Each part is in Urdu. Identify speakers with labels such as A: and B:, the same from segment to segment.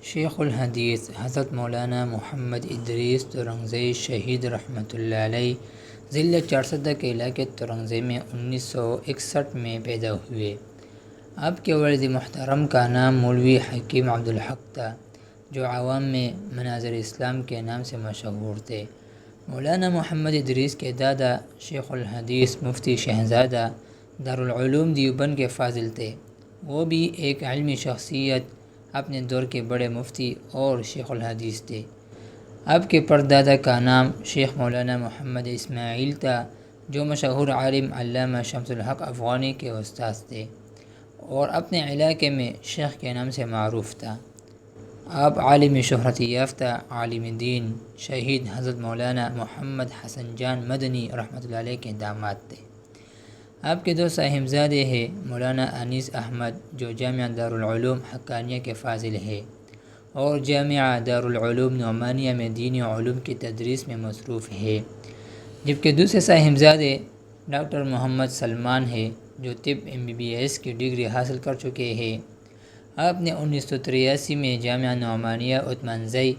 A: شیخ الحدیث حضرت مولانا محمد ادریس ترنگزئی شہید رحمۃ اللہ علیہ ضلع چارسدہ کے علاقے ترنگزئی میں 1961 میں پیدا ہوئے۔ آپ کے والد محترم کا نام مولوی حکیم عبدالحق تھا، جو عوام میں مناظر اسلام کے نام سے مشہور تھے۔ مولانا محمد ادریس کے دادا شیخ الحدیث مفتی شہزادہ دارالعلوم دیوبند کے فاضل تھے۔ وہ بھی ایک علمی شخصیت، اپنے دور کے بڑے مفتی اور شیخ الحدیث تھے۔ آپ کے پردادا کا نام شیخ مولانا محمد اسماعیل تھا، جو مشہور عالم علامہ شمس الحق افغانی کے استاد تھے اور اپنے علاقے میں شیخ کے نام سے معروف تھا۔ آپ عالمی شہرت یافتہ عالم دین شہید حضرت مولانا محمد حسن جان مدنی رحمۃ اللہ علیہ کے داماد تھے۔ آپ کے دو صاحبزادے ہیں، مولانا انیس احمد جو جامعہ دارالعلوم حقانیہ کے فاضل ہے اور جامعہ دارالعلوم نعمانیہ میں دینی علوم کی تدریس میں مصروف ہے، جبکہ دوسرے صاحبزادے ڈاکٹر محمد سلمان ہے، جو طب MBBS کی ڈگری حاصل کر چکے ہیں۔ آپ نے 1983 میں جامعہ نعمانیہ عثمانزئی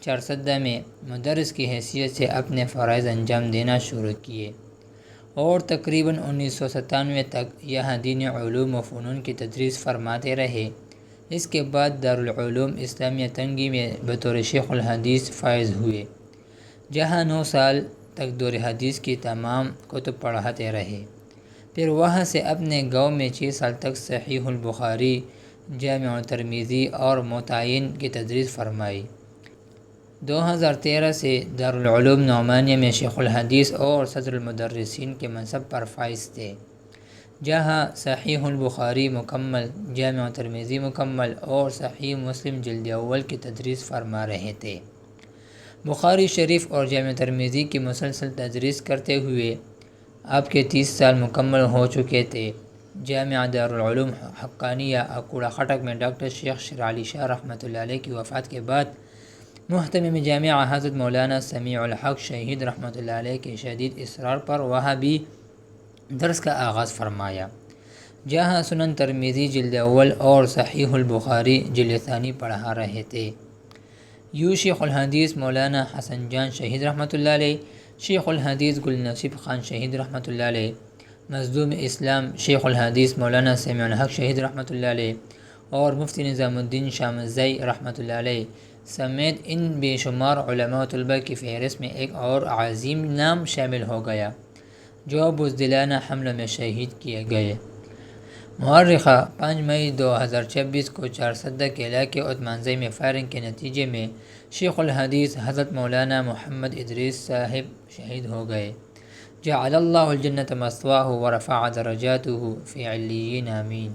A: چارسدہ میں مدرس کی حیثیت سے اپنے فرائض انجام دینا شروع کیے اور تقریباً 1997 تک یہاں دینی علوم و فنون کی تدریس فرماتے رہے۔ اس کے بعد دارالعلوم اسلامیہ تنگی میں بطور شیخ الحدیث فائز ہوئے، جہاں 9 سال تک دور حدیث کی تمام کتب پڑھاتے رہے۔ پھر وہاں سے اپنے گاؤں میں 6 سال تک صحیح البخاری، جامع ترمذی اور متعین کی تدریس فرمائی۔ 2013 سے دارالعلوم نعمانیہ میں شیخ الحدیث اور صدر المدرسین کے منصب پر فائز تھے، جہاں صحیح البخاری مکمل، جامع ترمذی مکمل اور صحیح مسلم جلد اول کی تدریس فرما رہے تھے۔ بخاری شریف اور جامع ترمذی کی مسلسل تدریس کرتے ہوئے آپ کے 30 سال مکمل ہو چکے تھے۔ جامعہ دارالعلوم حقانیہ اکوڑہ خٹک میں ڈاکٹر شیخ شیر علی شاہ رحمۃ اللہ علیہ کی وفات کے بعد محتمم جامعہ حضرت مولانا سمیع الحق شہید رحمۃ اللہ علیہ کے شدید اصرار پر وہاں بھی درس کا آغاز فرمایا، جہاں سنن ترمذی جلد اول اور صحیح البخاری جلد ثانی پڑھا رہے تھے۔ یوں شیخ الحدیث مولانا حسن جان شہید رحمۃ اللہ علیہ، شیخ الحدیث گل نصیب خان شہید رحمۃ اللہ علیہ، مظلوم اسلام شیخ الحدیث مولانا سمیع الحق شہید رحمۃ اللہ علیہ اور مفتی نظام الدین شامزئی رحمۃ اللہ علیہ سمیت ان بے شمار علماء و طلباء کی فہرست میں ایک اور عظیم نام شامل ہو گیا، جو بزدلانہ حملوں میں شہید کیے گئے۔ مورخہ 5 مئی 2026 کو چارسدہ کے علاقے عثمانزئی میں فائرنگ کے نتیجے میں شیخ الحدیث حضرت مولانا محمد ادریس صاحب شہید ہو گئے۔ جعل اللہ الجنۃ مثواہ ورفع درجاتہ فی علیین، آمین۔